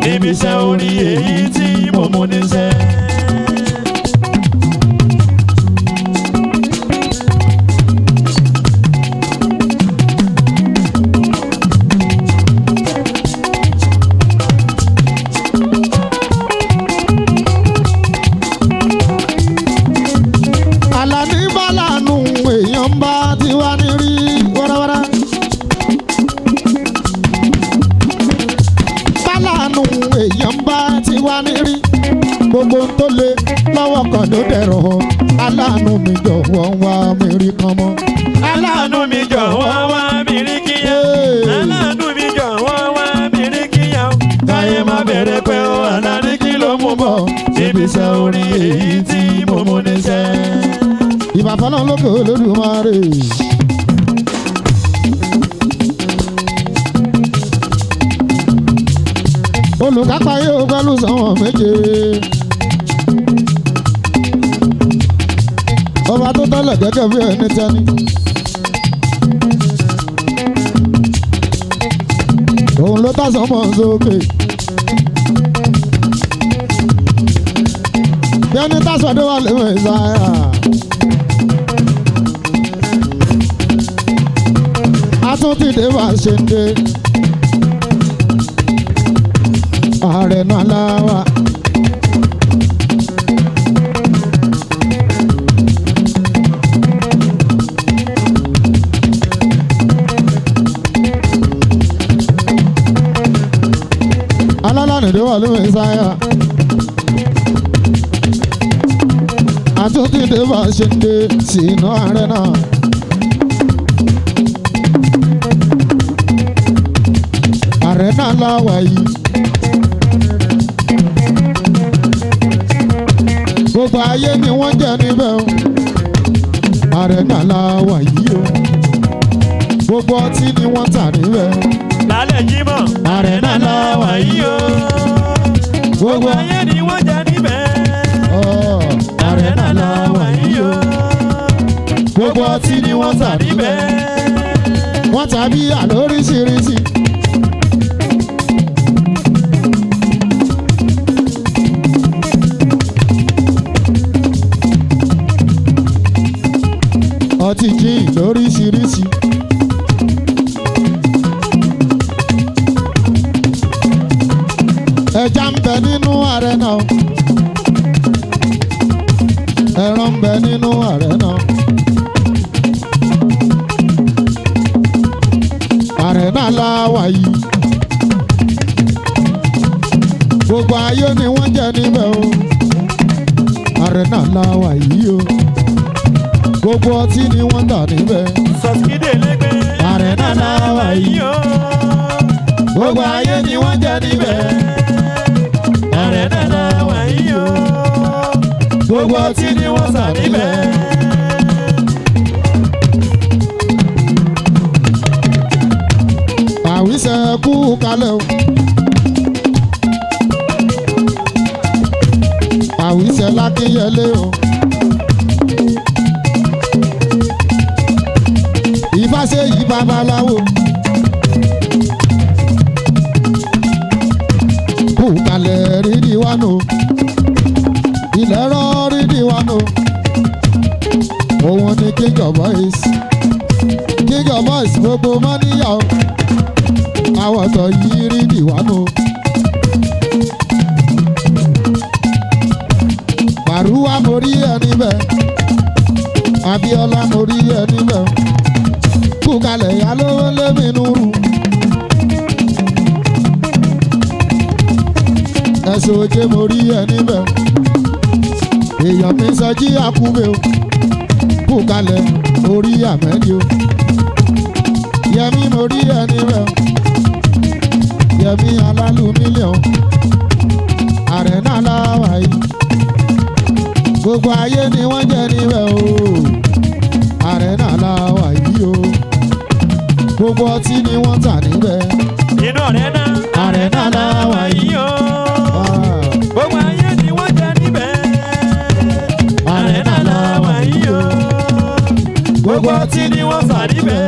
níbi iṣẹ́ orin èyí tí mo mú níṣẹ́. Àlàní bá lànà èèyàn bá ti wá ní rí wárawárá. Bálànù èèyàn bá ti wá ní rí gbogbo tó lé lọ́wọ́ kan ló dẹ̀rọ̀ aláàánú mi jọ̀wọ́ wá mi rí kan mọ́. Aláàánú mi jọ̀wọ́ wá mi rí kíyà. Aláàánú mi jọ̀wọ́ wá mi rí kíyà. Káyé má bẹ̀rẹ̀ pé ó Àlàní kí ló mú bọ̀ níbi iṣẹ́ orin èyí tí mo mú níṣẹ́. Ìbàfọ́nà lókè Olódùmarè. Olùkápá yóò gbẹ́lú sọ́wọ́n méje. Ọba tó tọ́lẹ̀ gẹ́gẹ́ bí ẹni tẹ́ni. Òun ló tà sọ́mọ́ sókè. Bí ẹni tásọ̀dé wà lẹ́wọ̀n ìsáyà. Atúntì dé bá ṣe ń dé. Ààrẹ náà láwà. Alálàní dé wà lórí sáyà. Àtúntì dé bá ṣe ń dé sínú ààrẹ náà. Ààrẹ náà láwà yìí. Gbogbo ayé ni wọ́n jẹ́ níbẹ̀ o. Ààrẹ náà láwà yìí o. Gbogbo ọtí ni wọ́n tà níbẹ̀. Lálẹ́ Jímọ̀. Ààrẹ náà láwà yìí o. Gbogbo ayé ni wọ́n jẹ́ níbẹ̀. Ààrẹ náà láwà yìí o. Gbogbo ọtí ni wọ́n tà níbẹ̀. Wọ́n tà bíyà lóríṣiríṣi. Ọtí jíìn lóríṣiríṣi. Ẹja ń bẹ nínú ààrẹ náà. Ẹran ń bẹ nínú ààrẹ náà. Ààrẹ náà láwà yìí. Gbogbo ayé ni wọ́n jẹ níbẹ̀ o. Ààrẹ náà láwà yìí o. Gbogbo ọtí ni wọ́n tà níbẹ̀. Sọ̀kídé lẹ́gbẹ̀ẹ́. Ààrẹ náà láwà yìí o. Gbogbo ayé ni wọ́n jẹ níbẹ̀. Ààrẹ náà láwà yìí o. Gbogbo ọtí ni wọ́n tà níbẹ̀. Àwíṣẹ́ kú kalẹ̀ o. Àwíṣẹ́ lákínyẹlé o. Ìfàṣẹ yìí babaláwo. Kú kalẹ̀ rídì wánú. Ilẹ̀ rọ rídì wánú. Òun ni king of boys. King of boys gbogbo Moniya o. Àwọn ọ̀tọ̀ yìí rídì wánú. Màrúwá mo rí ẹ níbẹ̀. Abíọ́lá mo rí ẹ níbẹ̀. Kú kalẹ̀ yá lówó lémi núrù. Ẹ̀sùn òjé mo rí ẹ níbẹ̀. Èèyàn mi sọ jí àkúbẹ̀ o. Kú kalẹ̀ orí àmẹ́ni o. Yẹmí mo rí ẹ níbẹ̀. Yẹmí alálù mílíọ̀n. Ààrẹ náà láwà yìí. Gbogbo ayé ni wọ́n jẹ níbẹ̀ o. Ààrẹ náà láwà yìí o. Gbogbo ọtí ni wọ́n tà níbẹ̀. Inú ọ̀rẹ́ náà. Ààrẹ náà láwà yìí o. Gbogbo ayé ni wọ́n jẹ níbẹ̀. Ààrẹ náà láwà yìí o. Gbogbo ọtí ni wọ́n tà níbẹ̀.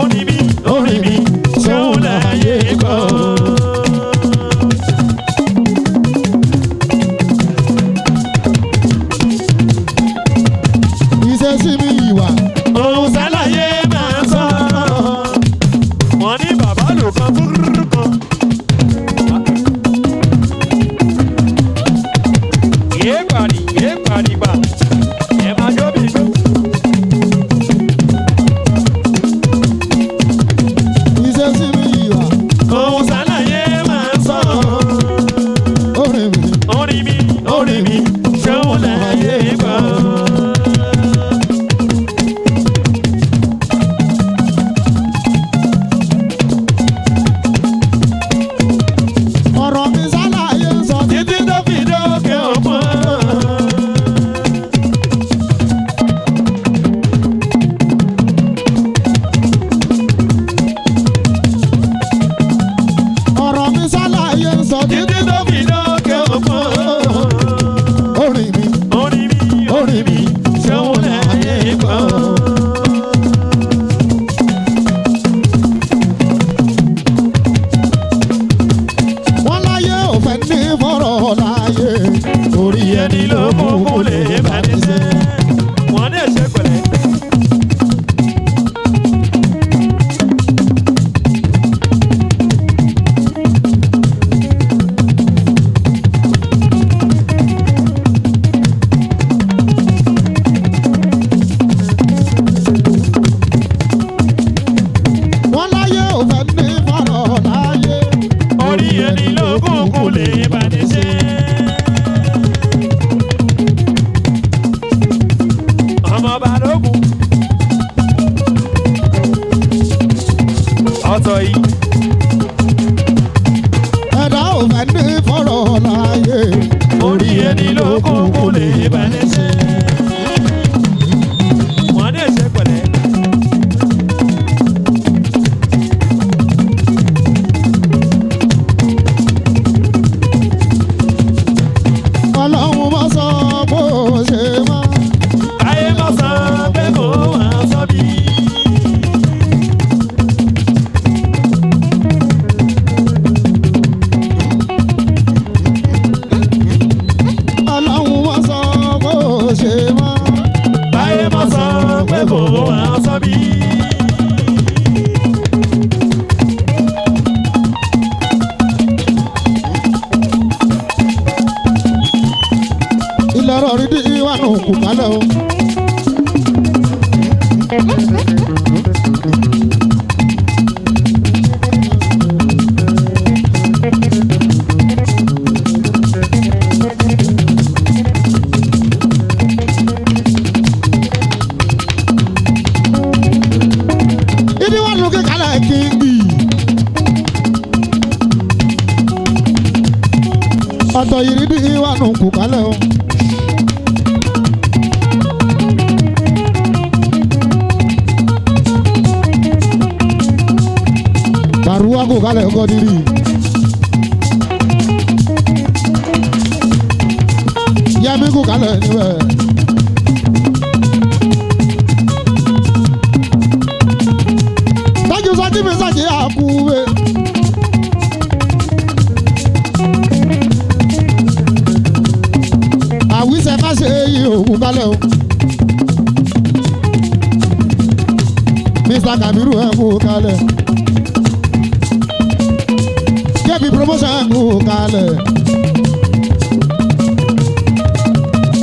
orí mi ṣóun láyé gbọ́. ìṣesí mi ìwà. òun ṣàlàyé máa sọ. wọ́n ní bàbá lò kan fúrúrú kan. yé pàdí gbà ẹ máa jó bí gbó. ìṣesí mi ìwà. òun ṣàlàyé máa sọ. orí mi ṣóun láyé gbọ́. ọ̀rọ̀ mi ṣàlàyé sọ títí tó fi dókè ọ̀pọ̀. ọ̀rọ̀ mi ṣàlàyé sọ títí tó fi dókè ọ̀pọ̀. orí mi ṣóun láyé gbọ́. wọ́n láyé òfẹ́ ní fọ́rọ̀ láyé orí ẹni ló kúkú lè bá ní ṣe. wọ́n ní ẹ̀ṣẹ̀ pẹ̀lẹ́. wọ́n láyé òfẹ́ ní fọ́rọ̀ láyé orí ẹni ló kúkú lè bá ní ṣe. ọmọ balógun ọ̀tọ̀ yìí ẹ̀dá òfẹ́ ní fọ́rọ̀ láyé orí ẹni ló kúkú lè bá ní ṣe. wọ́n ní ẹ̀ṣẹ̀ pẹ̀lẹ́. ọlọ́run bá sọ bó ṣe máa. ayé má sọ pé kò wá sọ bí. ọlọ́run bá sọ bó ṣe máa. ayé má sọ pé kò wá sọ bí. ìlọrọ rí di ìwànú kù kálẹ̀ o. ìdíwànú kíkálẹ̀ kí n bì. ọ̀tọ̀ yìí rí di ìwànú kù kálẹ̀ o. Baruwa kò kálẹ̀ ọkọ diri. Yẹmi kò kálẹ̀ níbẹ̀. Tájú sọ́jí mi sọ́jí àkúwé. Àwísẹ̀ ká ṣe yí òkú kálẹ̀ o. Mr. Kabiru ẹ̀ kú kálẹ̀. Kẹ́bi promotion kú kalẹ̀.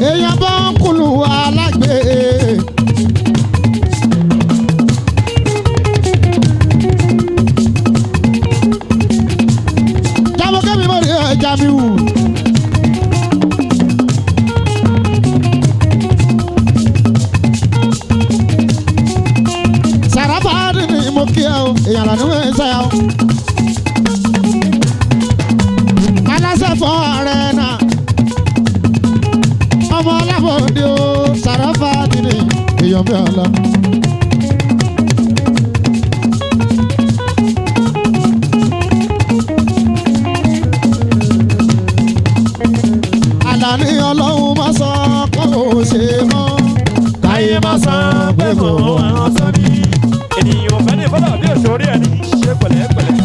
Èèyàn bá ń kúlù alágbe. Jábọ̀ kẹ́mi mọ̀ rí ẹja mi wù. Sàràfà ni mo kí ẹ o, èèyàn lànà wẹ̀ ń sẹ́yà o. Aláṣẹ ààrẹ náà ọmọ alábọ̀dé o Sàràfà dìde èèyàn bí ọ̀la. Àlàní ọlọ́run má sọ pé kò ṣe mọ́. káyé má sọ pé kò wá sọ bí. ènìyàn fẹ́ ní fọlọ́ torí ẹni ṣe pẹ̀lẹ́pẹ̀lẹ́.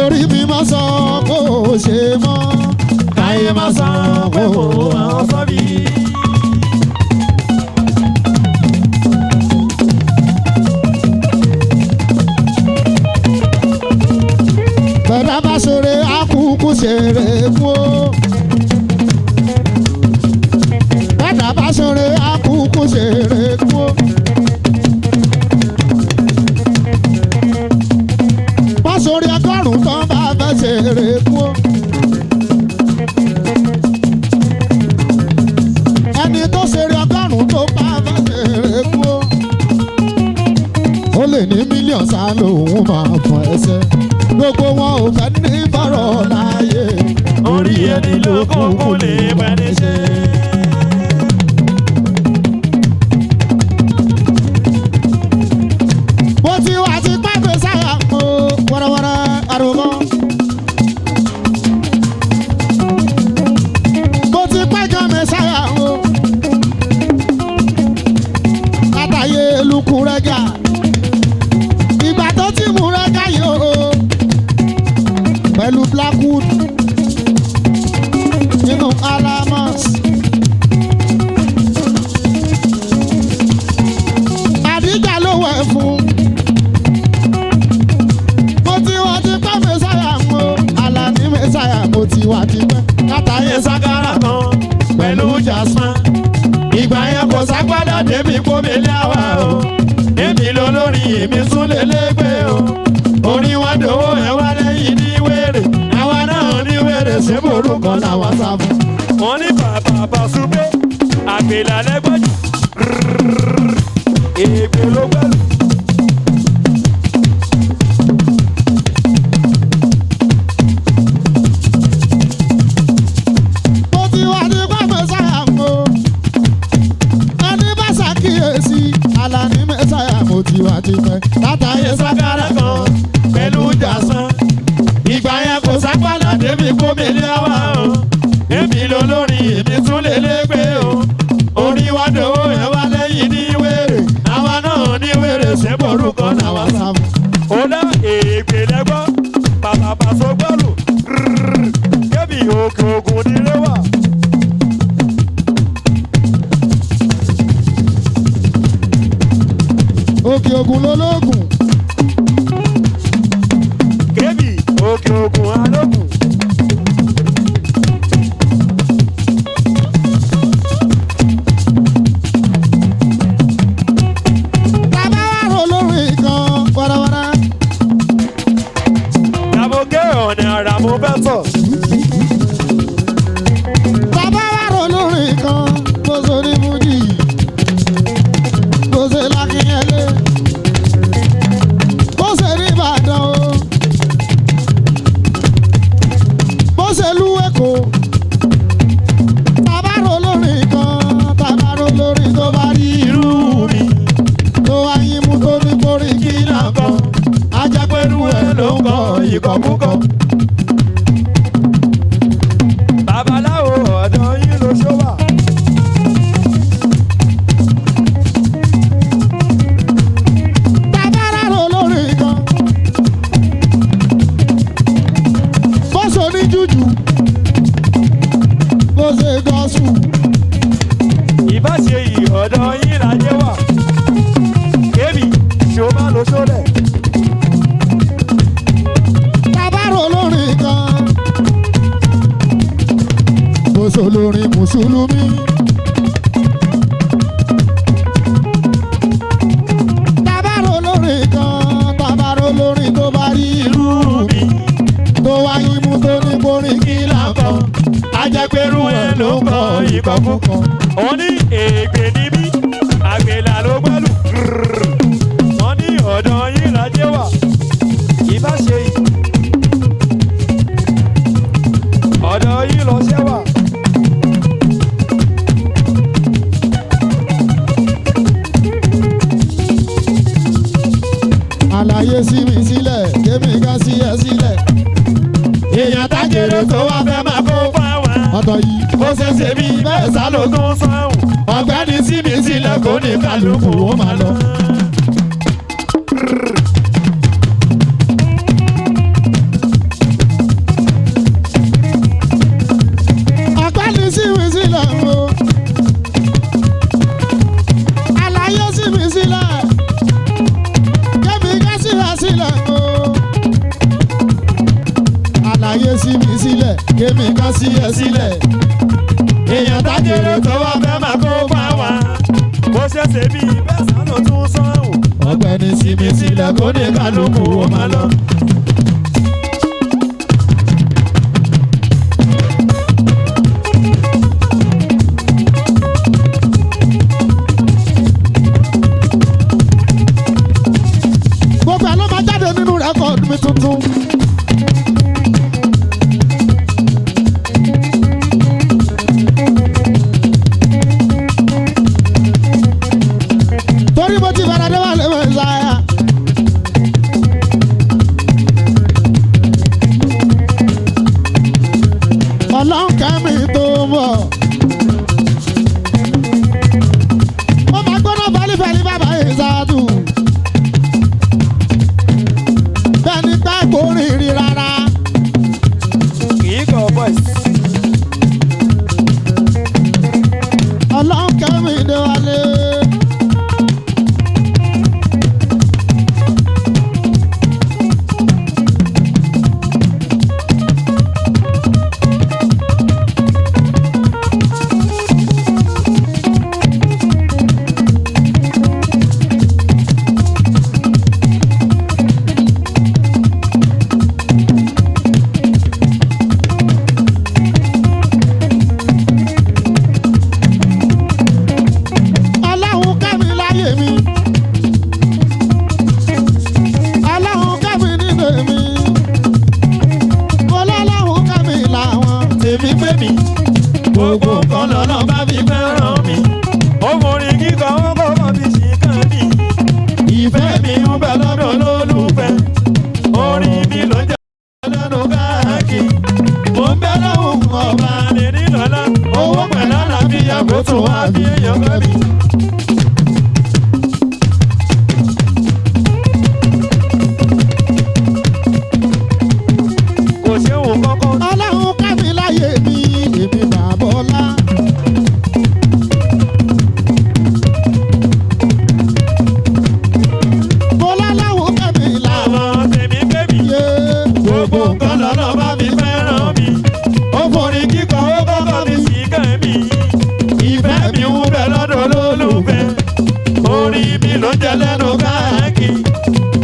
orí mi máa sọ kó o ṣe mọ́ káyé máa sọ pé mo àwọn sọ́bí. bẹ̀rẹ̀ bá ṣeré àkúkú ṣeré fún o. bẹ̀rẹ̀ bá ṣeré àkúkú ṣeré fún o. bá ṣorí ọgọ́rùn-ún tán bá fẹ́ ṣeré fún o. ẹni tó ṣeré ọgọ́rùn-ún tó bá fẹ́ ṣeré fún o. ó lè ní mílíọ̀nù sá lòun máa fọ ẹsẹ̀. gbogbo wọn ò fẹ́ ní bọ́rọ̀ láàyè. orí ẹni ló kókó lè bẹni ṣe. bó ti wà ti pàgbé sáyà o wẹ́rẹ́wẹ́rẹ́ arúgbó. bó ti pẹ́jọ́ mi sáyà o. látàyè lukú rẹ́gà. ìgbà tó ti mú rẹ́gà yìí o. pẹ̀lú Blackwood nínú Alamas. àdìjà ló wẹ̀ fún. mo ti wá ti pẹ́ mẹ́sàyà ń o. Alanni mẹ́sàyà mo ti wá ti pẹ́. látàyè ságárà kan pẹ̀lú jasman. ìgbà yẹn kò sápádà débi kómìlì àwa o. èmi ló lórí èmi tún lè légbé o. orí wa dòwó ẹ wá lẹ́yìn ní wèrè. àwa náà ní wèrè ṣé borúkọ làwọn sá fún. wọ́n ní bàbá Bàṣúgbé àgbèlà lẹ́gbẹ̀jì. ègbè ló gbẹ́lú. mo ti wá ti pẹ́ mẹ́sàyà ń o. ẹni bá ṣàkíyèsí Alanni mẹ́sàyà mo ti wá ti pẹ́. látàyè ságárà kan pẹ̀lú jasman. ìgbà yẹn kò sápádà débi kómìlì àwa o. èmi ló lórí èmi tún lè légbé o. orí wa dòwó ẹ wá lẹ́yìn ní wèrè. àwa náà ní wèrè ṣé borúkọ làwọn sá fún. ó dá ègbè lẹ́gbọ́ bàbá Bàṣúgbọ́lù. kébì òkè ògùn nílé wà. òkè ògùn lológun. kébì òkè ògùn alógùn. bàbá wa rò lórí kan wàràwàrà. dàbògé ọ̀nà àrà mo fẹ́ tọ̀. bàbá wa rò lórí kan bó so ní fújì. bó ṣe lákìnyẹlé. bó ṣe ní Ìbàdàn o. bó ṣe lú Èkó. bàbá rò lórí kan bàbá rò lórí tó bá rí irú mi. tó wá yín mú tó ní borí kí náà kan. ajápẹ́rú ẹ ló ń kọ ìkọkúkọ. babaláwo ọ̀dọ̀ yín ló ṣó wà. bàbá rò lórí kan. bó ṣe ní jújù. bó ṣe gọ́sù. ìbáṣe yìí ọ̀dọ̀ yín lajẹ́ wà. kébì ṣó má lo ṣólẹ̀. bàbá rò lórí kan. bó ṣe olórin mùsùlùmí. bàbá rò lórí kan. bàbá rò lórí tó bá rí irú mi. tó wá yín mú tó ní borí kí lákan. ajápẹ́rú ẹ ló ń kọ ìkọkúkọ. wọ́n ní ègbè níbí àgbèlà ló gbẹ́lú. wọ́n ní ọ̀dọ̀ yín lajẹ́ wà. ìbáṣe yìí ọ̀dọ̀ yín lọ ṣẹ́ wà. àlàyé sí mi sílẹ̀ kémi ká sí ẹ sílẹ̀. èèyàn tájèrè tó wá fẹ́ máa kó fáwọn. ọ̀tọ̀ yìí. Ó ṣe ṣe bí bẹ́ẹ̀ sá ló tún sọ̀hún. Ọ̀gbẹ́ni sí mi sílẹ̀ kó ní kálukú ó máa lọ. Ọ̀gbẹ́ni sí mi sílẹ̀ o. Àlàyé sí mi sílẹ̀. Kẹ́mi ká sílẹ̀ sílẹ̀ o. Àlàyé sí mi sílẹ̀. Kẹ́mi ká sílẹ̀ sílẹ̀. Èèyàn tájèrè tó wá fẹ́ máa kó bá wa. Bó ṣe ṣe bí bẹ́ẹ̀ sá ló tún sọ̀hún. Ọ̀gbẹ́ni sí mi sílẹ̀ Kó ní kálukú ó máa lọ. gbogbo ẹ̀ ló máa jáde nínú rẹ́kọ̀dù mi tuntun. torí mo ti fara Adewale Messiah. Ọlọ́run kẹ́mi tó bọ̀. ó máa gbóná fẹ́lifẹ́li bàbá ìsàdù. bẹ́ẹ̀ni pẹ́ kò rìnrì rárá. Kìí kọ̀ boys. Ọlọ́run kẹ́mi Adewale. Ọlọ́run kẹ́mi láyé mi. Ọlọ́run kẹ́mi nínú mi. Ọlọ́run kẹ́mi làwọn. Tèmi pé mi. Gbogbo nǹkan lọ́nà bá fi fẹ́ràn mi. Ó forin kíkọ ó kọ́kọ́ fi ṣìkàn mi. Ìfẹ́ mi ń bẹ lọ́dọ̀ lólùfẹ́. Orin mi ló jẹ́ lẹ́nu káàkiri. Mo ń bẹ lọ́hùn ọba lè ní lọ́lá. Owó pẹ̀lú àlàáfíà kó tún wá bí èèyàn fẹ́ mi. Kò ṣéun kọ́kọ́. Ọlọ́run kẹ́mi láyé mi. Èmi bàbá ọlá. Ọlọ́run kẹ́mi làwọn. Àwọn tèmi pé mi. Yé Gbogbo nǹkan lọ́nà bá fi fẹ́ràn mi. Ó forin kíkọ ó kọ́kọ́ fi ṣìkàn mi. Ìfẹ́ mi ń bẹ lọ́dọ̀ lólùfẹ́. Orin mi ló jẹ́ lẹ́nu káàkiri.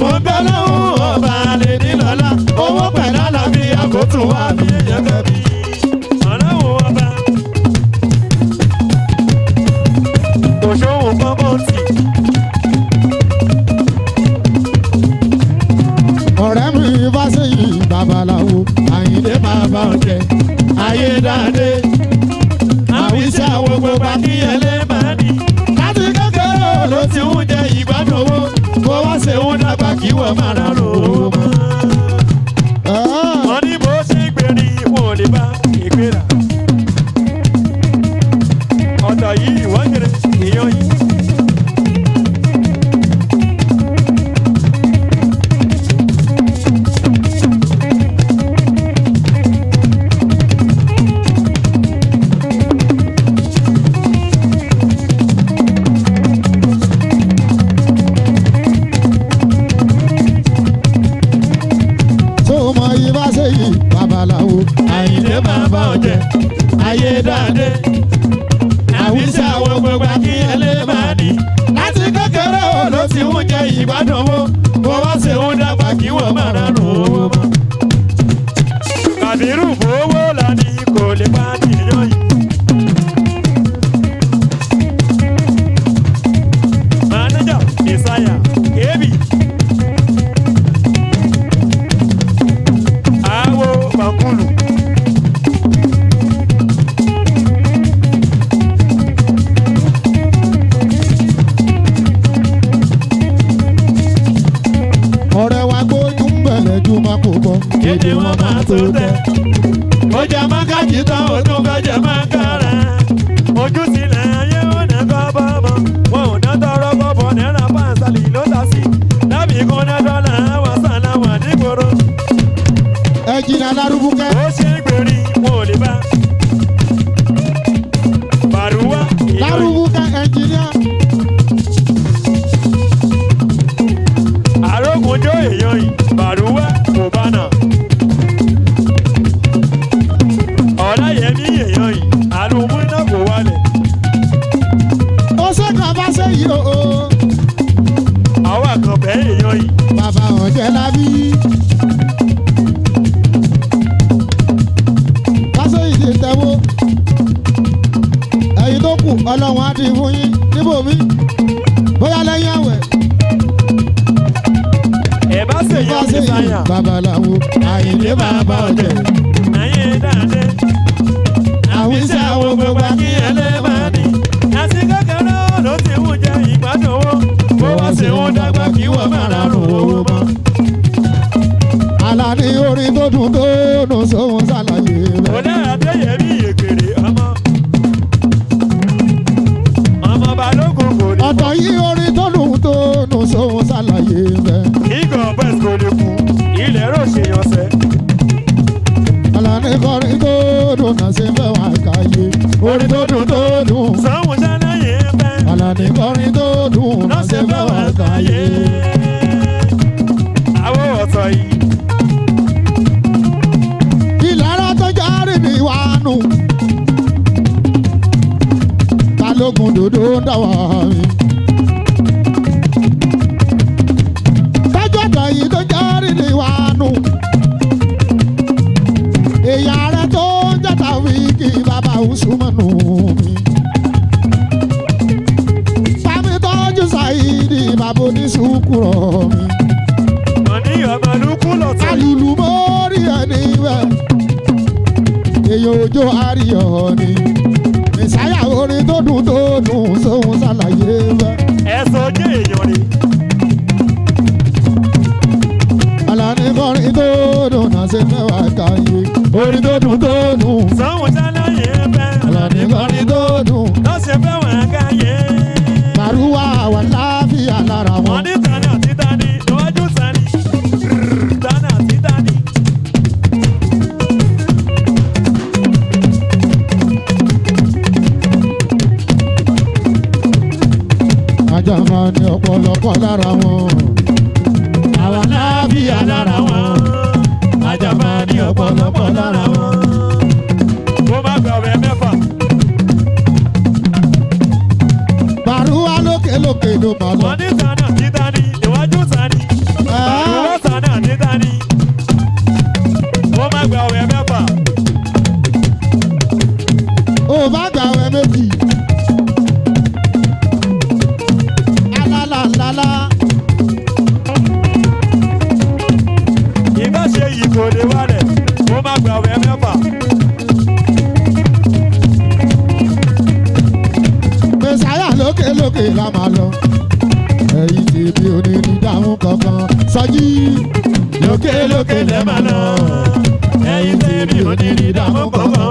Mo ń bẹ lọ́hùn ọba lè ní lọ́lá. Owó pẹ̀lú àlàáfíà kó tún wá bí èèyàn fẹ́ mi. Ọlọ́run ọba. Kò ṣóhun kọ́kọ́ tì. ọ̀rẹ́ mi bá sẹ́yìn babaláwo. Àyìndé máa bá ọ jẹ. Ayé dáadé. Àwísí àwọn gbogbo akínyẹlé máa ní. Láti kékeré ló ti ń jẹ ìgbádùn owó. Kó wá ṣe ń dàgbà kí wọ́n máa rà lò ó mọ́. Wọ́n ní bó ṣe ń gbèrí wọn ò lè bá ìgbéra. Ọ̀dọ̀ yìí wọ́n jẹrẹ èèyàn yìí. tó mọ ibà sẹ́yìn babaláwo. Àyìndé máa bá ọ jẹ. Ayé dáadé. Àwísí àwọn gbogbo akínyẹlé máa ní. Láti kékeré ló ti ń jẹ ìgbádùn owó. Kó wá ṣe ń dàgbà kí wọ́n máa rà lò ó mọ́. Kàbírù fowó la ní kò lè bá tìyàn yìí. Mánéjà Ìsáyà Kébì. Àwo Bàkúlù. ọ̀rẹ́ wa gbójú ń bẹ̀rẹ̀ ju máa kó bọ̀. Kéde wọn máa tó tẹ. àlùmú iná kò wálẹ̀. ó ṣe kàn bá ṣe yìí o. àwa kan bẹ́ẹ̀ èèyàn yìí. bàbá ọ̀jẹ̀ lábí. pásọ ìdè tẹ́wọ́. ẹ̀yin tó kù ọlọ́run á dín fún yín níbòmí. bóyá lẹ́yìn àwẹ̀. ẹ bá ṣèyàn ní sáyà. babaláwo àyìnlé bàbá ọ̀jẹ̀. ayé dáadé. àwọn iṣẹ́ àwọn gbogbo akínyẹn lè máa ní. àti kékeré ló ti ń jẹ ìgbádùn owó. bó wá ṣe ń dàgbà kí wọ́n máa rárun owó mọ́. Àlàní orin tó dùn tó dùn sóhun ṣàlàyé rẹ̀. òde àdéyẹmí ègbèrè ọmọ. ọmọ balógun kò ní. ọ̀tọ̀ yìí orin tó dùn tó dùn sóhun ṣàlàyé rẹ̀. kíkọ bẹ́ẹ̀ kò lè kú ilẹ̀ rò ṣe yanṣẹ́. Àlàní kọrin tó dùn náà ṣe fẹ́ wá káyé. orin tó dùn tó dùn. sanwó ṣáláyé fẹ́. Àlàní kọrin tó dùn náà ṣe fẹ́ wá káyé. àwọn ọ̀tọ̀ yìí. ìlara tó járe ní wánú. balógun dòdò ń dáwà mi. tọ́jọ́ tọ̀ yìí tó járe ní wánú. èèyàn rẹ tó ń jẹ́ta wíìkì bàbá Usumanu mi. sami tọ́jú Saidi bàbá oníṣùkúrọ̀ mi. Moniya balùkù lọ́tọ̀. alùlù mórí ẹni wẹ̀. èyí òjò àríyọ̀ ni. ìsáyà orin tó dùn sóhun ṣàlàyé wẹ̀. ẹ̀sọ́ jẹ́ èèyàn rẹ̀. Àlàní kọrin tó dùn náà ṣe fẹ́ wá káyé. orin tó dùn. sanwó ṣáláyé fẹ́. Àlàní kọrin tó dùn. lọ́sẹ̀ fẹ́ wọ́n káyé. màrúwà wà láàfíà lára wọn. wọ́n ní tani àti tani níwájú tani. tani àti tani. ajá máa ní ọ̀pọ̀lọpọ̀ lára wọn. àwa láàbíyà lára wọn. ajá máa ní ọ̀pọ̀lọpọ̀ lára wọn. kó má gbàwé mẹ́fà. Bàrúwá lókè ló máa lọ. wọ́n ní tani àti tani níwájú tani. àrùwọ́ tani àti tani. kó má gbàwé mẹ́fà. Ó bá gbàwẹ̀ méjì. Alálàlálá. ìbá ṣe yìí kò lè wálẹ̀. kó má gbàwé mẹ́fà. Mẹ̀sáyà lókè la máa lọ. Ẹ̀yin tí bí onírí dáhùn kankan. Sọjí lókè lẹ́ máa lọ. ẹ̀yin tèmi ò ní rí dààmú kankan.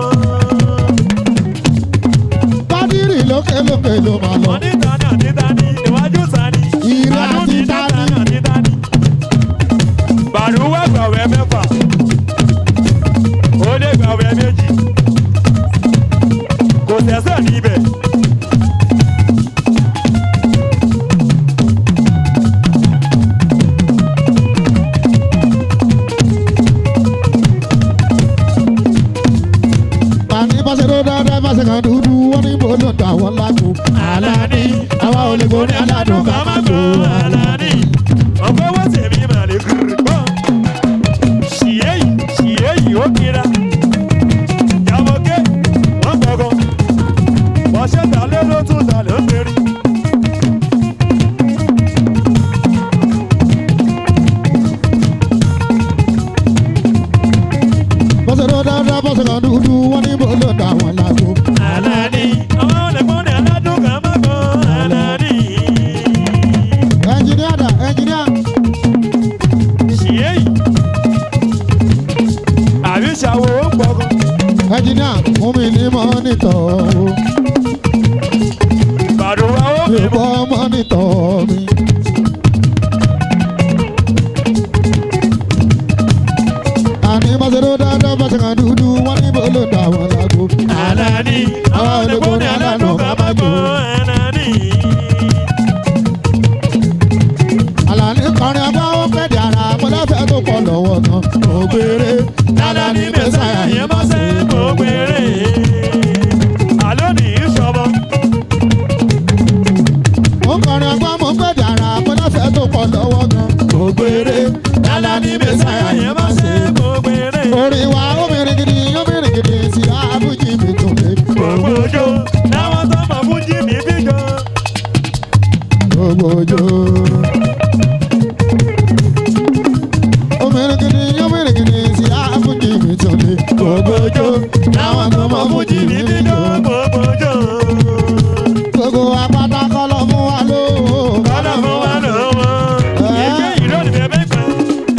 Kádírì lókè ló máa lọ. wọ́n ní tani àti tani níwájú tani. Ire àti àlùní ní tani. tani àti tani. Bàrúwá gbàwé mẹ́fà. ó lè gbàwé méjì. kò tẹ̀sẹ̀ níbẹ̀. Bàní bá ṣe ló dáadáa bá ṣe kàn dúdú wọ́n ní bó ló dà wọ́n lágbo. Àlàní àwa ò lè gbóni aládùn ká má gbó. Àlàní ọ̀pọ̀ wọ́n tèmi mà lè kúrò gbọ́. ṣìyẹ́ yìí ó kira. Jàmọ̀kẹ́ wọ́n gbọ̀ngàn. bọ́ṣẹ́ dalẹ́ ló tún dalẹ́ ń bẹ̀rẹ̀. Bá ṣe ló dáadáa bá ṣe kàn dúdú wọ́n ní bó ló dà wọ́n lágbo. Àlàní àwọn olùkọ́ni aládùn kan má gbọ́. Àlàní Ẹnjìníà dà ẹnjìníà. ṣìyẹ́ yìí. àbí ṣàwọ̀ ó gbọ̀ngàn. Ẹnjìníà fún mi ní mọ́nítọ̀ o. Bàrúwá ó Mi fi ò gbọ́ mọ́nítọ̀ mi. Àní bá ṣe ló dáadáa bá ṣe kàn dúdú wọ́n ní bó ló dà wọ́n lágbo. Àlàní àwọn olùkọ́ni aládùn kan má gbọ́. Àlàní. Àlàní kọrin ọgbọ́n ó pẹ́ di ara mo lẹ́fẹ̀ẹ́ tó pọ̀ lọ́wọ́ kan. Ògbére Àlàní mẹ́sàáyà yẹn bá ṣe kó gbére. òjò láwọn tó mọ̀ fún jí mi bí jọ. gbogbo òjò. omirikini sí àfúnjì mi tó lé. gbogbo òjò láwọn tó mọ̀ fún jí mi bí jọ. gbogbo òjò. gbogbo apáta kọ́lọ́ fún wa lówó. kọ́lọ́ fún wa lówó. ìgbé ìrọ̀lì bẹ́ẹ̀ kan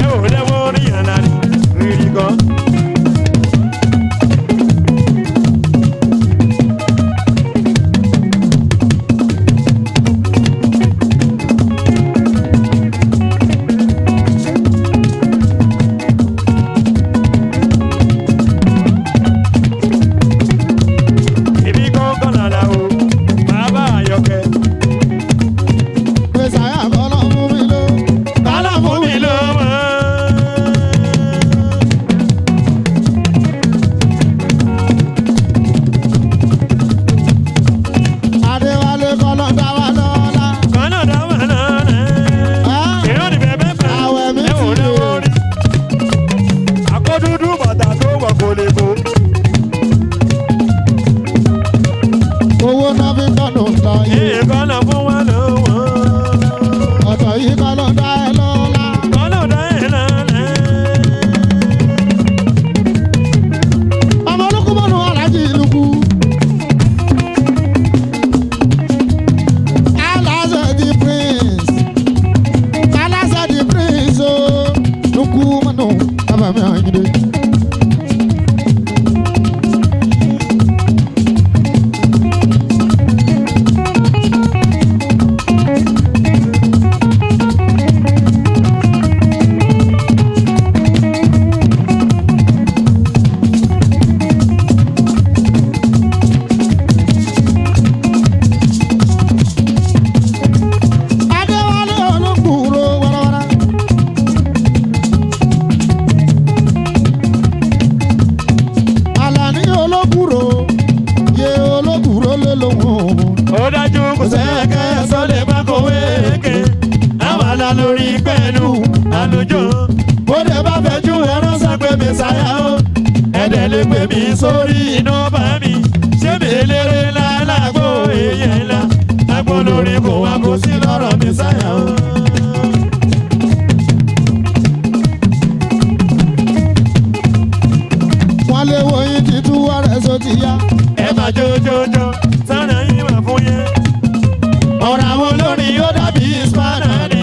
ẹ ò lẹ́wọ́ orí yàn lárí rírì kan. Sórí iná bá mi, ṣé mi eléré ńlá lágbo èèyàn ńlá, lágbo lórí kò wá kó sí lọ́rọ̀ mi sáyà o. Wọ́n lé wo yín ti tú ọ̀rẹ́ sọ ti yá. ẹ máa jójójó sára yín máa fún yẹn. Ọ̀rọ̀ àwọn olórin yóò dàbí ìsúpánà ni,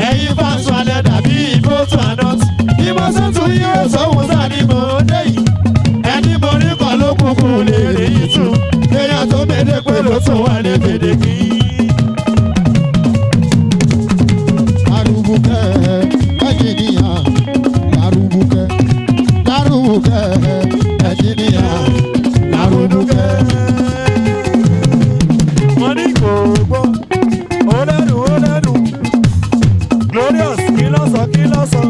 ẹ̀yin fáṣọ alẹ́ dàbí ìfótó ànọ́tì. Bí mo ṣe tún yí òṣòwò sáà ni mo dé yìí. Ẹni mo rí kan ló kúkú lè rí yìí tún. Èèyàn tó méde pé ló tún wà lè fèdè kí. Lárúbùkẹ́ ẹ̀jìnìyà, lárúbùkẹ́, lárúbùkẹ́ ẹ̀jìnìyà, lárúbùkẹ́. wọ́n ní kò gbọ́ ó lẹ́nu glorious kí ló sọ kí ló sọ.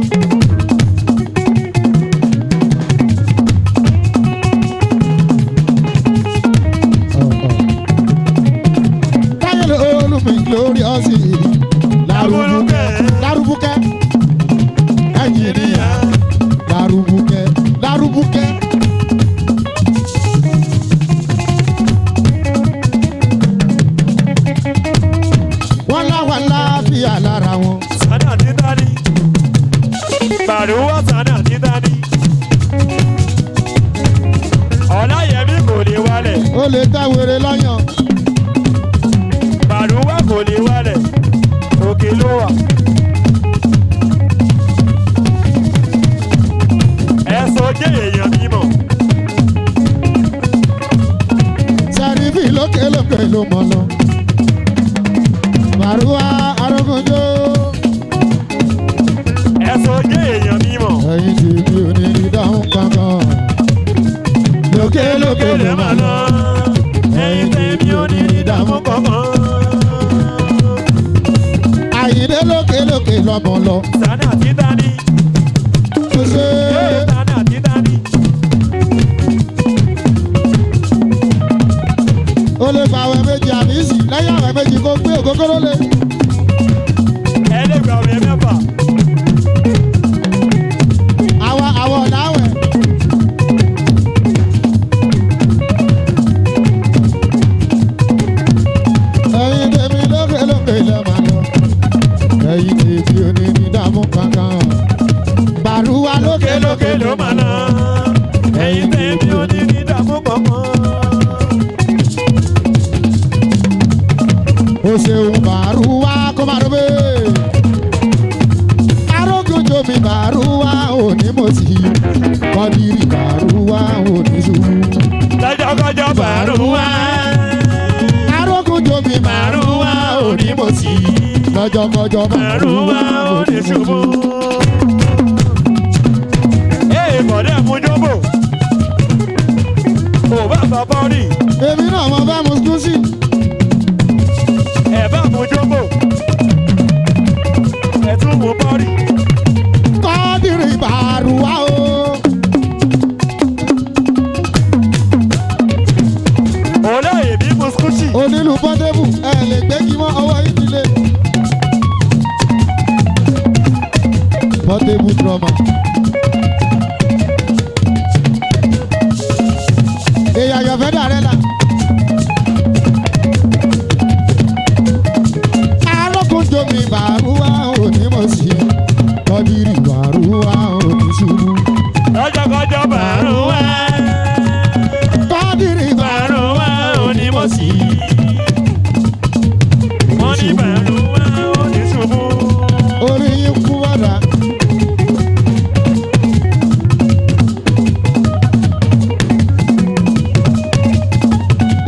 Glorious, lárúbùkẹ́, lárúbùkẹ́, ẹ̀jìnìyà, lárúbùkẹ́, lárúbùkẹ́. Wọ́n láwọn láàfíà lára wọn. Sádà ti dání, bàrúwọ̀ sádà ti dání. Ọláyẹmí kò lè wálẹ̀. Ó lè dáwèrè lọ́yàn. Bàrúwọ̀ kò lè wálẹ̀, òkè ló wà. Ẹ̀sọ́ jẹ́ èèyàn mímọ̀. Sàrífì lókèlókè ló mọ̀ lọ. Bàrúwà arógunjó. Ẹ̀sọ́ jẹ́ èèyàn mímọ̀. Ẹyin tí mi ò ní rí dáhùn kankan. Lókèlókè ló mọ̀ lọ. Ẹ̀yin tèmi ò ní rí dáhùn kankan. Àyìndé lókèlókè lọ́mọ lọ. Sádà ti dání. Kò ṣe é. Sádà ti dání. Ó lè gba àwẹ̀ méjì àbísì lẹ́yìn àwẹ̀ méjì kó gbé ògógóró lé. Ẹ lè gba ọ̀rẹ́ mẹ́fà. Àwọn ọ̀dà àwẹ̀. màrúwá. Arógun jomi Màrúwá onímọ̀sí. lọ́jọ́kọjọ́ Màrúwá oníṣubú. Ee bọ̀dé àmújọ́bò. Ò bá bàbá rí. Èmi náà mo bá mu skúsì. Ẹ bá àmújọ́bò. Ẹ tún mú bọ́ọ̀rì. Kọ́dìrì Màrúwá o. Olé èbí Mùsùlùmí. Onílù Pọ́tébù ẹ lè gbé kí mọ́ ọwọ́ ìdílé. Pọ́tébù drama. Èèyàn yọ̀fẹ́ dàrẹ́ la. Arógun jomi Màrúwá onímọ̀sí. Kọ́dìrì Màrúwá oníṣubú. Lọ́jọ́kọjọ́ Màrúwá. Kọ́dìrì Màrúwá onímọ̀sí. Wọ́n ní Màrúwá oníṣubú. orí yín kú wọ́dà.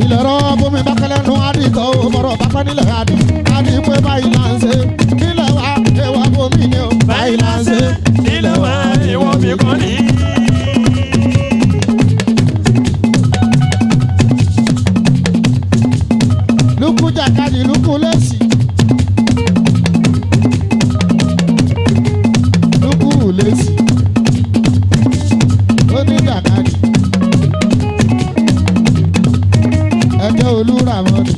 Ìlọ̀rọ̀ bómi bákẹ́lẹ́ nu àdìtọ̀ ò bọ̀rọ̀ bákẹ́ nílẹ̀ àdì. Àdì pé báyìí là ń ṣe. Nílẹ̀ wa ẹwà bómi ni o. Báyìí là ń ṣe. Nílẹ̀ wá ìwọ mi kọ́ ni. Lukú jàkadì lukú lẹ́sì. Lukú lẹ́sì. Ó ní jàkadì. Ẹjọ́ olúra mọ́ni.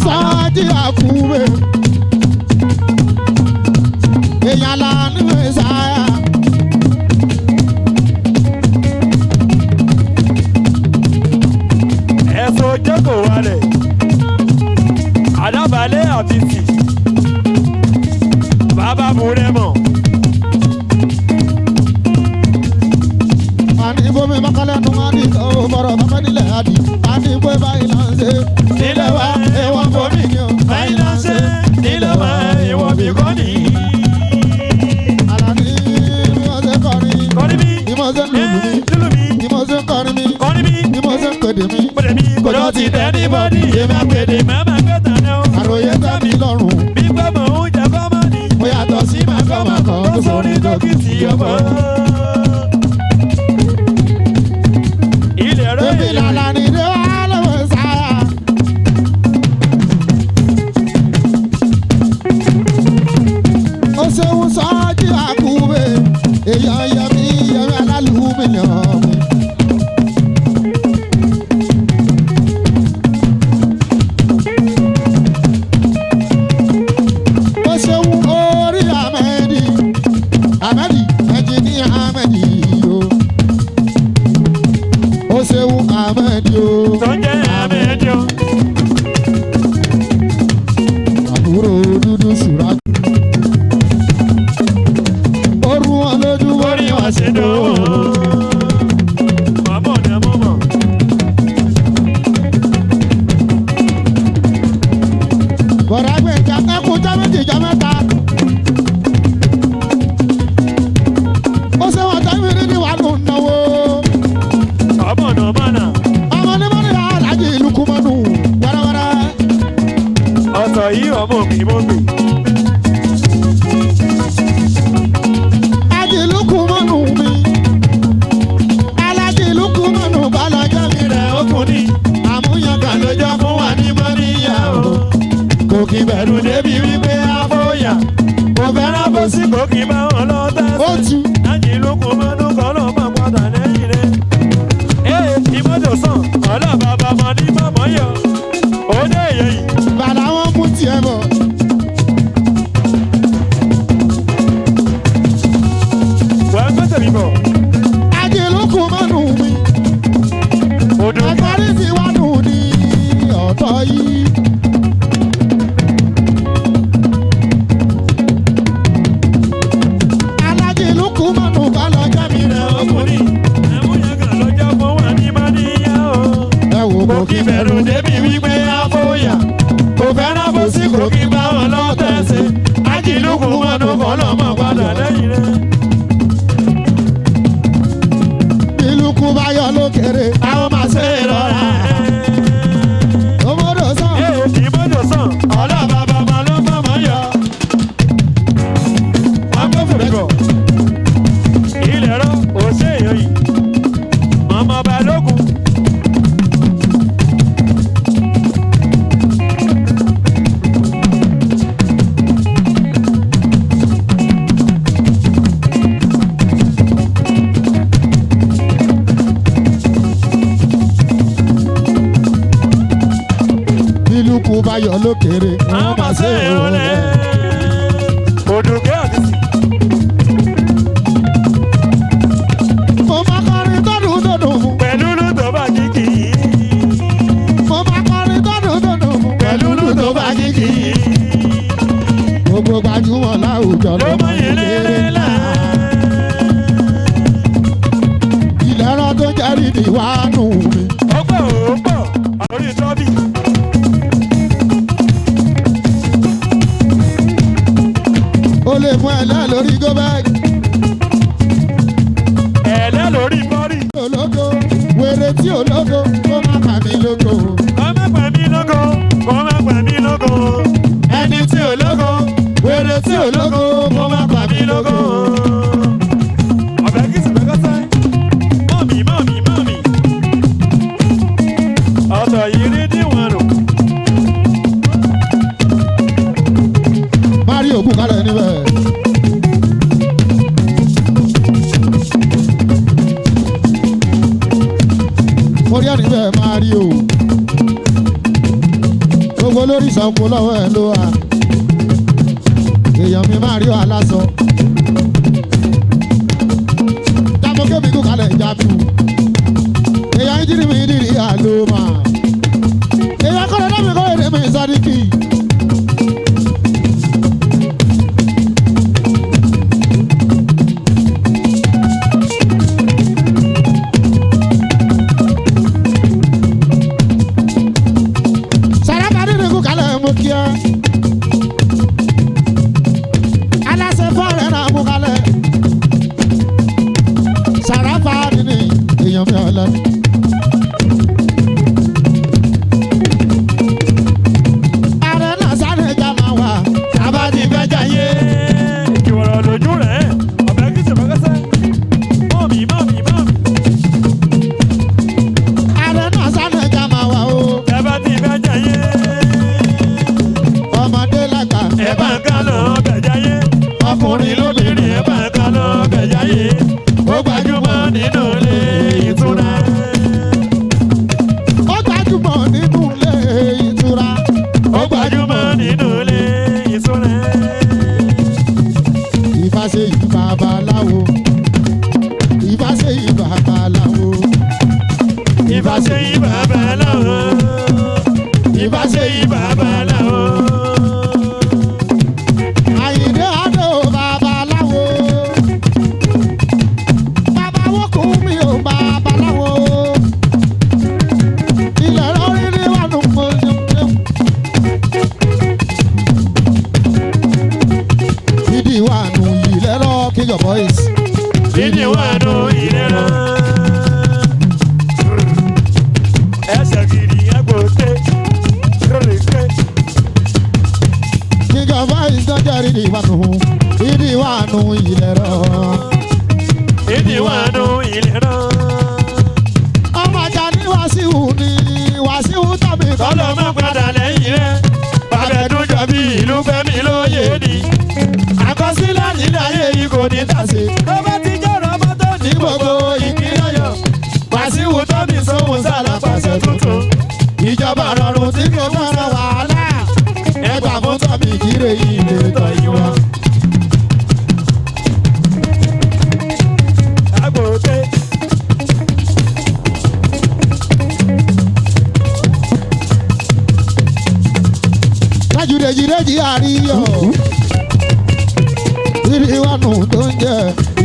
Sáájì àkúrẹ́. Èèyàn là ń rìn sáyà. Ẹ̀sùn jókòó wálẹ̀. Àdábàlẹ̀ àfìsì. Bàbá Múrẹ́mọ̀. Àní bómi bákálẹ̀ nu àdìtọ̀ ò bọ̀rọ̀ bákẹ́ nílẹ̀ àdì. Àní pé báyìí là ń ṣe. Nílẹ̀ wá ìwọ bomi ni o. Báyìí là ń ṣe. Nílẹ̀ wá ìwọ mi kọ́ ni. Àlàní bí wọ́n ṣe kọrin. Kọ́ni bí. Bí wọ́n ṣe lùlù mi. Lúlù mi. Bí wọ́n ṣe kọrin mi. Kọ́ni bí. Bí wọ́n ṣe pèdè mi. Pèdè mi. Kòdó ti tẹ́ ní bọ́dí. Èmi àpèdè màmá gbẹ́ta náà. Àròyé tẹ́mi lọ́rùn. Bí gbọ́mọ̀ oúnjẹ kọ́mọ́ ni. Mo yàtọ̀ sí màkọ́màkọ́ Tó sórí dókítì ọmọ. Ilẹ̀ rẹ̀ Ebi lala ni de wa lọ́wọ́ sáyà. Ó ṣeun sọ́jí àkúwé. Èèyàn yẹmi alálùmíyàn mi. Ó ṣeun orí Ahmedi. Ahmedi ẹnjìníà Ahmedi o. Ó ṣeun Ahmedi o. tó jẹ́ àmẹ́jọ. Àbúrò dúdú ṣùrà. Orú wọn lójú Orí wa ṣe dánwò. Mọ̀mọ́ ni mo mọ̀. Bọ̀dá gbé ìjà ẹkùn jẹ́ méjì jẹ́ mẹ́ta. Ó ṣe wọn tẹ́wé rí ní wàá lò ń náwó. Ọmọ náà mọ̀nà. Ọmọ ní mọ́ni yà á lájì ìlú kúmọ́nù wẹ́rẹ́wẹ́rẹ́. Ọ̀sọ̀ yìí ọmọ mi mo gbè. Lájì ìlú kúmọ́nù mi. Alájì ìlú kúmọ́nù bàlájọ́ mi rẹ̀ ó kún ní. Àmúyangàn lójọ́ fún wa ní Moniya o. Kò kí bẹ̀rù débi wípé àfọ̀yà. Kò fẹ́ràn bó sí kò kí bá wọn lọ Ó tẹ̀sán. tu. Láti ìlú kò mọ́nú kọ́ lọ́ máa padà lẹ́yìn rẹ̀. Ee ìmọ̀tò sàn ọlọ́ba bàbá ní mọ̀mọ́ yọ. Ó dé èyẹ yìí. Bàdá wọn mú tiẹ̀ bọ̀. Wọ́n gbẹ́sẹ̀ mi bọ̀. Lájì ìlú kúmọ́nù mi. Odò Ẹgbẹ́rí ti wá nù ní ọ̀tọ̀ yìí. Alájì ìlú kúmọ́nù bàlájọ́ mi rẹ̀ ó kún ní. ọkùnrin. Àmúyangàn lọ́jọ́ fún wa ní Moniya o. Ẹ wò Kò kò kí bẹ̀rù débi wípé àfọ̀yà. Kò fẹ́ràn bó sí kò kí bá wọn lọ tẹ̀sán. Láti ìlú kò mọ́nú kọ́ lọ́ máa padà lẹ́yìn rẹ̀. yọ lókèrè àwọn máa ṣe rọra. Òmòdò sàn. Ìbòdò sàn. Ọlọ́ba bàbá ló mọ̀mọ́ yọ. Agbófinró. Ilẹ̀ rọ òṣè èèyàn yìí. Màmá Balógun. Bílùkù bá yọ lókèrè Àwọn máa ṣe ìrọ̀lẹ́. Òdùkẹ́ àti sì. Mo máa kọrin tọ́dún tọ́dún fún. Pẹ̀lú ló tó bá kíkì. Mo máa kọrin tọ́dún tọ́dún fún. Pẹ̀lú ló tó bá kíkì. Gbogbo gbajúmọ̀ láwùjọ Ló mọ ìrere là. Ìlera tó jẹ́rìí ní wánú mi. Ó pọ̀ àórí tọ́bì. Ó lè mú ẹ̀lẹ́ lórí gómẹ́ntì. Ẹ̀lẹ́ lórí bọ́rì. Ológo, wèrè tí ológo, kó má pa mí lógo. Kọ́ má pa mí lógo. Kọ́ má pa mí lógo. Ẹni tí ò lógo. Wèrè tí ò lógo. Kọ́ má pa mí lógo. Ọ̀bẹ kìí sì fẹ́ kọ́sẹ́. Mọ̀mí. Ọ̀tọ̀ yìí rí díwọ̀n nù. Má rí òkú kalẹ̀ níbẹ̀. Mo rí ẹni bẹ́ẹ̀ máa rí o. Gbogbo lórí ìsọ̀kò lọ́wọ́ ẹ̀ ló wà. Èèyàn mi máa rí o aláṣọ. Jábọ̀ kébì kú kalẹ̀ jábù. Èèyàn ìjírí mi dìrí àlò mà. Èèyàn kọ́lẹ̀ dábì kọ́ èdè mi sádìkì. Aláṣẹ fọ́ọ̀rẹ́ náà mú kalẹ̀. Sàràfà nínú èèyàn mi ọ̀lẹ́. Ààrẹ náà sáré já máa wà. Abájí fẹ́ jayé. Ìwọ̀rọ̀ lójú rẹ̀. Ọ̀bẹ kìí sì fẹ́ kọ́sẹ́. Mọ̀mí. Ààrẹ náà sáré já máa wà o. Abájí fẹ́ jayé. Ọmọdé lágbà. Ẹ bá ń ká lọ bẹ̀ jayé. Ọkùnrin lóbìnrin ẹ bá ń ká lọ bẹ̀ jayé. Ó gbajúmọ̀ nínú ilé ìtura. Ó gbajúmọ̀ nínú ilé ìtura. Ó gbajúmọ̀ nínú ilé ìtura. Ìfàṣe ìbàbàláwo. Ìfàṣe ìbàbàláwo. Ìfàṣe ìbàbàláwo. Ìfàṣe ìbàbàláwo. Àyìndé Adó babaláwo. Babawo kù mí ò babaláwo. Ilẹ̀ lórí ní wànú mọ́lẹ́mọ́lẹ́. Ìdí wànú ilẹ̀ lọ King of Boys. Ìdí wànú ìlera. Ẹsẹ̀ kiri ẹgbòté. King of Boys dọ́jà ìdí wànú. Ìdí wànú ilẹ̀ lọ. Ìdí wànú ìlera. Ọmọ ajá ní Wàsíù ní Wàsíù tàbí Kọ́lọ́ má padà lẹ́yìn rẹ̀. Bàbẹ̀dún jọ bí ìlú Fẹ́mi lóye ni. Àkọsílẹ̀ nílẹ̀ ayé yìí kò ní tàsé. Tó bá ti jọ̀rọ̀ mọ́tò ní gbogbo ìpínlẹ̀ Ọ̀yọ́. Wàsíù tọ́bi sóhun sálà pàṣẹ tuntun. Ìjọba rọrùn tí kò fọ́nrán wàhálà. Ẹgbà fún tọ́bi ìkírè yìí lè tọ̀ yìí wá. Agbòté. Lájúdejìdejì àríyọ̀. Ìdí wànú tó ń jẹ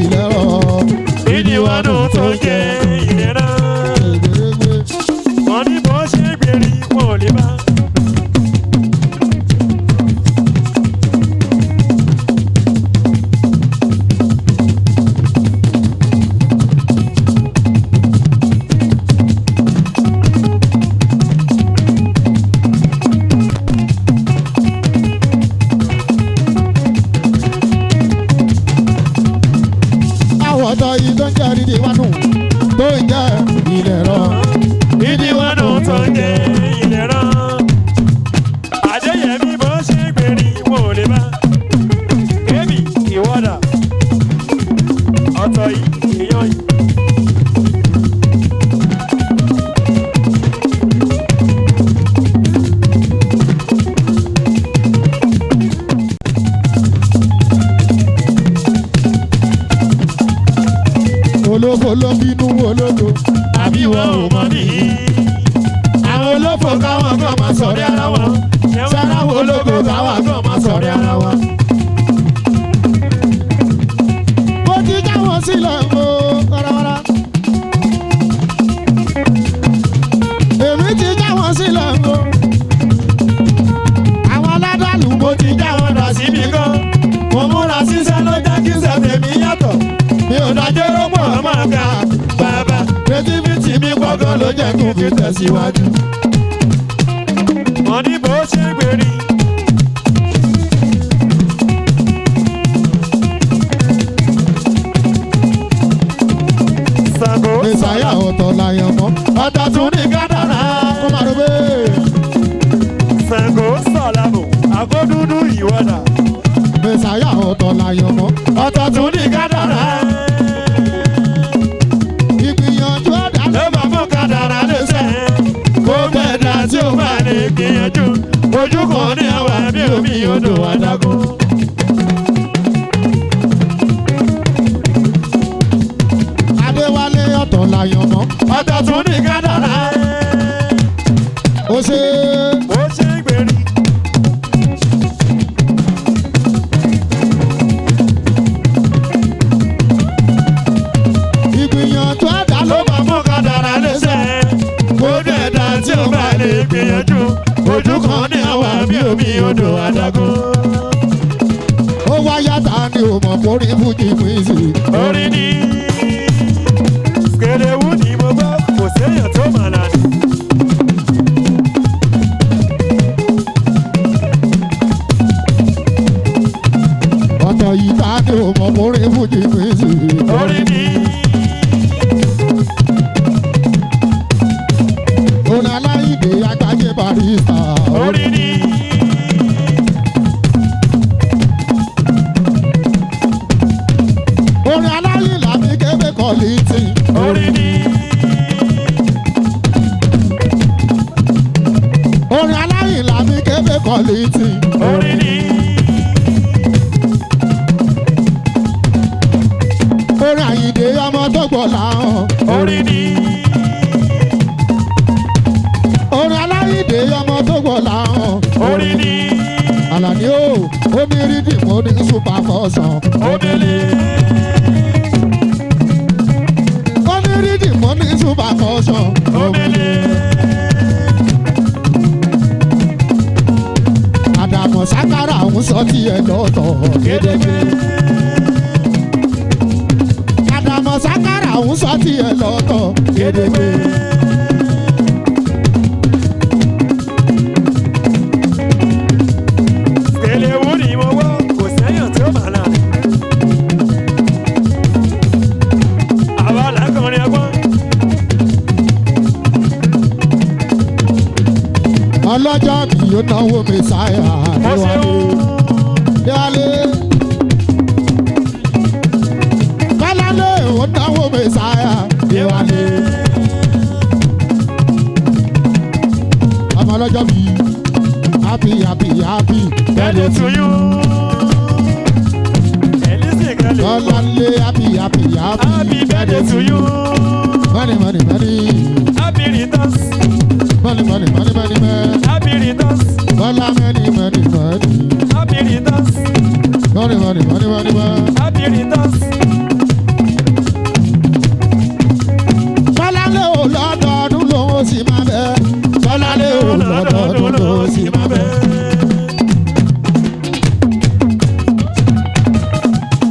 ilẹ̀ lọ. Ìdí wànú tó ń jẹ ìlera. Wọ́n ní bó ṣe gbèrí wọn ò lè bá. jẹ́ ìdí wánú tó ń jẹ́ ilẹ̀ rọ. ìdí wánú tó ń jẹ́ ilẹ̀ rọ. Adéyẹmí bó ṣe gbèrí wọn ò lè bá. Kébì ìwọ́dà ọ̀tọ̀ yìí èèyàn yìí. ológo ló bínú ológo àbí wọn ò mọ nìyí. àwọn olófò káwọn kan máa sọ̀rọ̀ ara wọn. sára wo ológo káwọn kan máa sọ̀rọ̀ ara wọn. mo ti já wọn sílẹ̀ o wàràwàrà. èmi ti já wọn sílẹ̀ o. àwọn aládàlú mo ti já wọn dà síbi kan. mo múra síṣẹ́ ló jẹ́ kí sẹ́tẹ̀mí yàtọ̀. mi ò dájọ́ rọ́pò ọmọ ọ̀gá bàbá. creativity mi gbọ́ngàn ló jẹ́ kí n fi tẹ̀síwájú. wọ́n ní bó ṣe gbèrí. Ṣàngó mẹsàáyà ọ̀tọ̀ láyọ̀ mọ́. ọ̀tọ̀ tún ní kádàrá. kó máa rọ bẹ́ẹ̀. Ṣàngó sọ̀làbò àgọ́dúdú ìwọ́dà. mẹsàáyà ọ̀tọ̀ láyọ̀ mọ́. ọ̀tọ̀ tún ní kádàrá. ìgbìyànjú ọ̀dà ló máa mú kádàrá lẹ́sẹ̀. kó bẹ́ẹ̀ dá tí ó bá lè gbìyànjú. ojú kan ní àwa bí omi odò adágún. Adéwálé ọ̀tọ̀ láyọ̀ mọ́. ọ̀tọ̀ tún ní kádàrá. ó ṣe ó ṣe gbèrí. ìgbìyànjú ọ̀dà ló máa mú kádàrá lẹ́sẹ̀. kó bẹ́ẹ̀ dá tí ó bá lè gbìyànjú. ojú kan ní àwa bí omi odò adágún. ó wáyà tá a ní òmò kórí fújì pínsì. orin ní kèrèwú ni mo gbọ́ kò séèyàn tó mà lánàá. ọ̀tọ̀ yìí tá a ní òmò kórí fújì pínsì. orin ní òun aláìdè agbájé barista. orin ní orin aláìlà mi kébé kọ́lìtì. orin ní orin aláìlà mi kébé kọ́lìtì. orin ní orin àyìndé ọmọ tó gbọ́ làwọn. orin ní orin aláìdè ọmọ tó gbọ́ làwọn. orin ní Àlàní o ó ní rídì mo ní super fọ́sàn. omele ó ní rídì mo ní super fọ́sàn. omele Àdàmọ̀ sákàrà ń sọ tiẹ̀ lọ́tọ̀ gédégbé. Àdàmọ̀ sákàrà ń sọ tiẹ̀ lọ́tọ̀ gédégbé. kèrèwú ni mo gbọ́ kò séèyàn tó mà lánàá. àwa làkọrin ọgbọ́n. Ọlọ́jọ́ mi yóò náwó mẹ́sàáyà mo ṣeun. Adéwálé. Kálálé ò náwó mẹ́sàáyà Adéwálé. Ọmọ ọlọ́jọ́ mi happy happy happy birthday to you. Elise Gale. Ọlọ́lé happy happy happy Happy birthday to you. money money money Happy returns. money money money money money. Happy returns. Bọ́lá money money money Happy returns. money money money money money. Happy returns. Bọ́lálé ò lọ́dọọdún lòun sì máa bẹ̀. Bọ́lálé ò lọ́dọọdún lòun sì máa bẹ̀.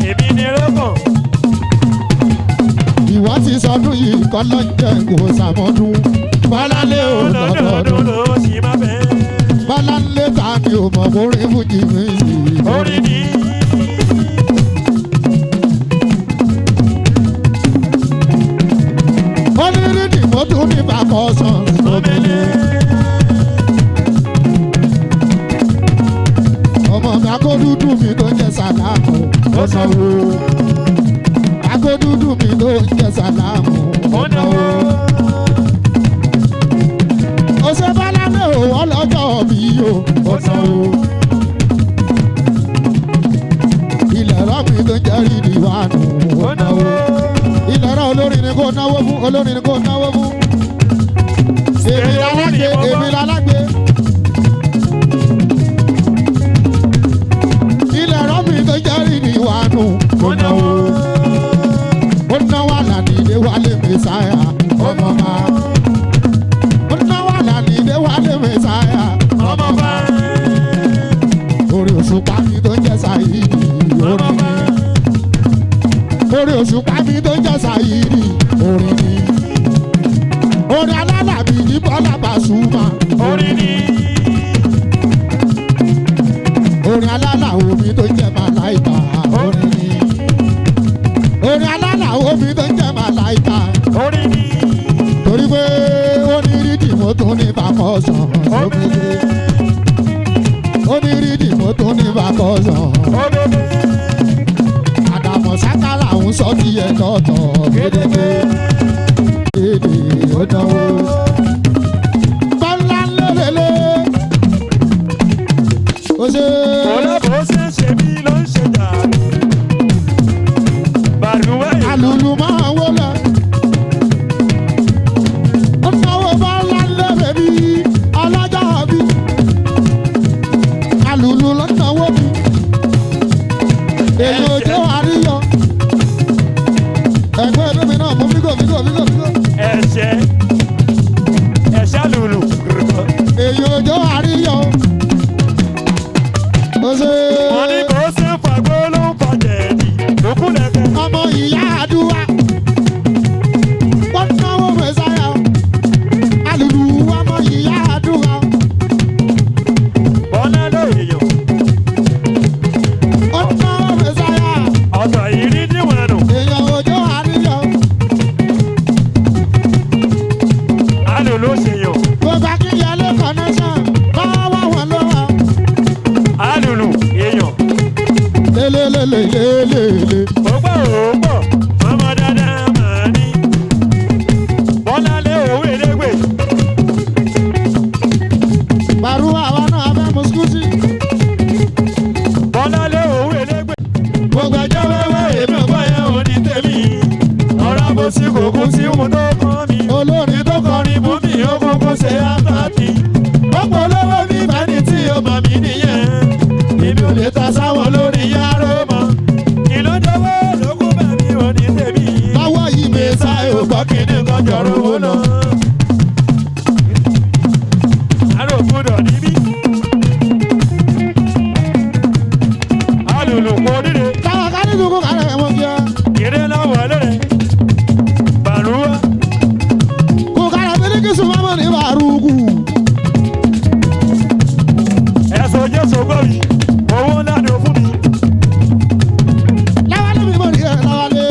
Èmi ni rẹ́pọ̀n. Ìwọ ti sọdún yìí kọ́ lọ́jọ́ kò sàmọ́dún. Bọ́lálé ò lọ́dọọdún. ló sì máa bẹ̀. Bọ́lálé ta ni ò mọ̀ orin fújì mi sí. Orin ní tó tún ní bàkọ́sán òmìnir. ọmọ mi akódúdú mi tó ń jẹ sàlámù ó náwó. akódúdú mi tó ń jẹ sàlámù ó náwó. ó ṣe bálámẹ́ ò ọlọ́jọ́ bí o ó náwó. ilẹ̀ rọ́ọ̀mì tó ń jẹ́ rídì wà nù ó náwó. ilẹ̀ rọ́ olórin ni kò náwó fún olórin ni kò náwó fún. èmi lálágbé èmi lálágbé. ilẹ̀ rọ́ọ̀mì tó ń jẹ́ rídì wà nù ó náwó. ó náwó Àlàní ilé wálé mẹ́sáyà ọmọ bá. ó náwó Àlàní ilé wálé mẹ́sáyà ọmọ bá. orí Òṣùpá mi tó ń jẹ́ Sàyídì orin ni. orí Òṣùpá mi tó ń jẹ́ Sàyídì orin ni. orin alálàbí ní Bọ́lá Pasuma orin ni. orin alálàwọ̀ mi tó ń jẹ́ Màláìkà orin ni. orin alálàwọ̀ mi tó ń jẹ́ Màláìkà orin ni. torí pé ó ní rídì mo tún ní bàkọ́sán òbèbè. ó ní rídì mo tún ní bàkọ́sán òbèbè. àdàmọ̀ sákàlà ń sọ tiẹ̀ lọ́tọ̀ gédégbé. èdè ó dánwó. bọ́lá lélẹ́lẹ́. ó ṣe. Bó ṣe ń ṣe mí ló ń ṣe jà. Bàlúwẹ̀ yìí. alùlù máa wọlé. ó náwó bọ́lá lẹ́rẹ̀ bí ọlọ́jọ́ bí. alùlù ló náwó bí. èyí ò jẹ́ àríyọ. ẹgbẹ́ ẹgbẹ́ mi náà mú fígò. ẹ̀ṣẹ̀ lùlù. èyí ò jẹ́ àríyọ. ó ṣe. Wọ́n ní kò ṣe ń fagbó ló ń fa jẹ̀dí. Lókù lẹ́fẹ̀. ọmọ ìyá àdúrà. wọ́n náwó mẹ́sáyà. alùlù ọmọ ìyá àdúrà. Bọ́lá ló èèyàn. ó náwó mẹ́sáyà. Ọ̀sọ̀ yìí rí díwọ̀n nù. èèyàn òjò àríyọ. Àlò ló ṣe yàn. gbogbo akínyẹlé connection bá wà wọ́n ló wà. Àlùlù èèyàn. lélelélelélele. Ògbó ọmọ dáadáa máa ní. Bọ́lá lé owó elégbè. Bàrúwà wa náà fẹ́ mu skútì. Bọ́lá lé owó elégbè. gbogbo ẹjọ́ wẹ́wẹ́ Èmi ò gbọ́ yẹn ò ní tèmi. Ọ̀rọ̀ àbòsí kò kú sí ohun tó kàn mí. olórin tó Kọrin mú mi ó kúkú ṣe àtàtì. Ọ̀pọ̀ olówó mi bẹ́ni tí ó mọ̀ mí nìyẹn. Èmi ò lè ta sáwọn lórí yàrá mọ́. Ìlódówó ló kú bá mi ò ní tèmi. lọ́wọ́ yìí Mẹ́sà ò gbọ́ kíní kan jọ̀rọ̀ owó lọ. Àrò gbúdọ̀ níbí. Alùlù kò dídé. káwọn ká ní dùkú kálẹ̀ ẹ̀wọ̀n kíá. Ìrẹ́ láwọ̀ lẹ́rẹ̀. Bàrúwá. kò kálẹ̀ bíríkì sùnmọ́mọ́ ní bàrúkù. Ẹ̀sùn Jésù gbọ́ mi. Owó ńlá ni ó fún mi. láwálé mi mọ̀ ní ẹ̀ láwálé.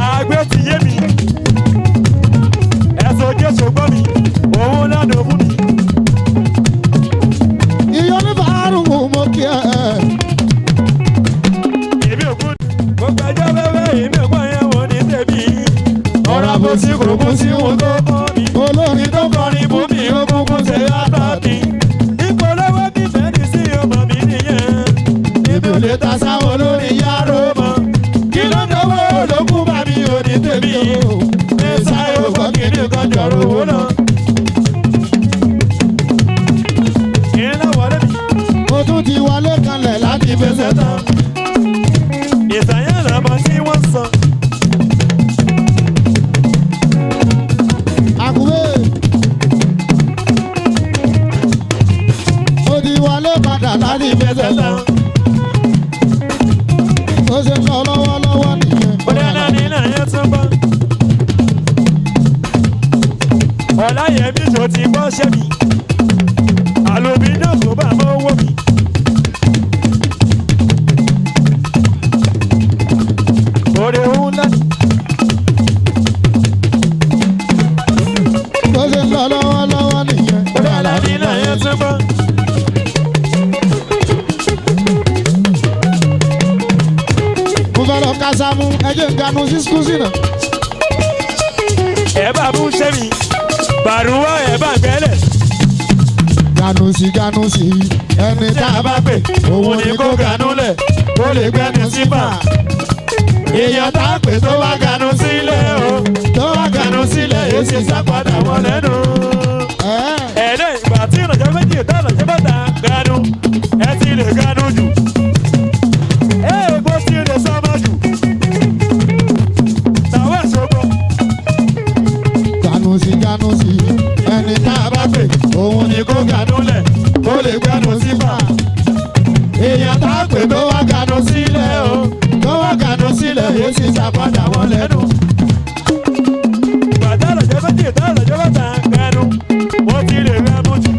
Àgbẹ̀ ti yé mi. Ẹ̀sùn Jésù gbọ́ mi. Owó ńlá ni ó fún mi. ìyọ́ ní bàrúkù mọ̀ kí ẹ̀. Èmi ò kú. Gbogbo ẹjọ́ wẹ́wẹ́ èmi ò gbọ́ yẹn wò ní tèmi. Ọ̀rọ̀ àbòsí kò kú sí ohun tó kàn mí. olórin tó Kọrin mú mi ó kúkú ṣe àtàtì. Ìpolówó mi fẹ́ ní sí ọmọ mi nìyẹn. Èmi ò lè ta sáwọn lórí yàrá mọ́. Kí ló dánwó ló kú bá mi ò ní tèmi. Mẹ́sà ò gbọ́ kíní kan jọ̀rọ̀ owó lọ. Ìrìnà wọlé mi. o tún ti wọlé kanlẹ̀ láti fẹsẹ̀ tán. Ìsàyẹ̀ lọ́mọ tí wọ́n sọ. àkùwé. o ti wọlé padà láti fẹsẹ̀ tán. ó ṣe ń lọ lọ́wọ́lọ́wọ́ nìyẹn. Bóyá náà ní náà yẹn tún bọ́. Ọláyẹmí tó ti gbọ́ ṣẹ́ mi. Àlòmí náà kò bá mọ́ owó mi. Oore òun ńlá ni. ẹ jẹ́ ìganu sí skúsì náà. ẹ bá bú sẹ́mi bàrúwá ẹ bá gbẹ́lẹ̀. Ganu sí ẹni tá a bá pè òun ni kó ganu lẹ̀ kó lè gbẹ́nu sípà. èèyàn tá a pè tó wá ganu sílẹ̀ o tó wá ganu sílẹ̀ yóò ṣe sápadà wọn lẹ́nu. ẹ̀ẹ́dẹ̀ ìgbà tí ìrànjọ́ méjì tá ìrànjọ́ bàtà ganu ẹ ti lè ganu jù. bó ti lè sọ́mọ́ jù. tàwọn ìṣòro. Ganu sí ẹni tá a bá pè òun ni kó ganu lẹ̀ kó lè gbẹ́nu sípà. èèyàn tá a pè tó wá ganu sílẹ̀ o tó wá ganu sílẹ̀ yóò sì ṣàpadà wọn lẹ́nu. bàtà lọ́jọ́ méjì tá lọ́jọ́ bàtà ganu wọ́n ti lè ganu jù.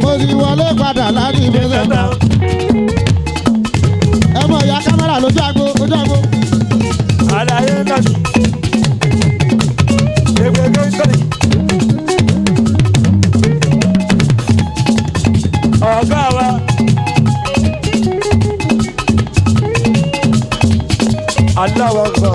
mo ti wọlé padà láti ìgbésẹ̀ náà. ẹ mọ̀ ìyá kámẹ́rà lójú àgbo ojú àgbo. àlàyé ńlá mi. gbẹgbẹgbẹ sọ̀rọ̀. ọ̀gá wa. aláwọ̀ gbọ́.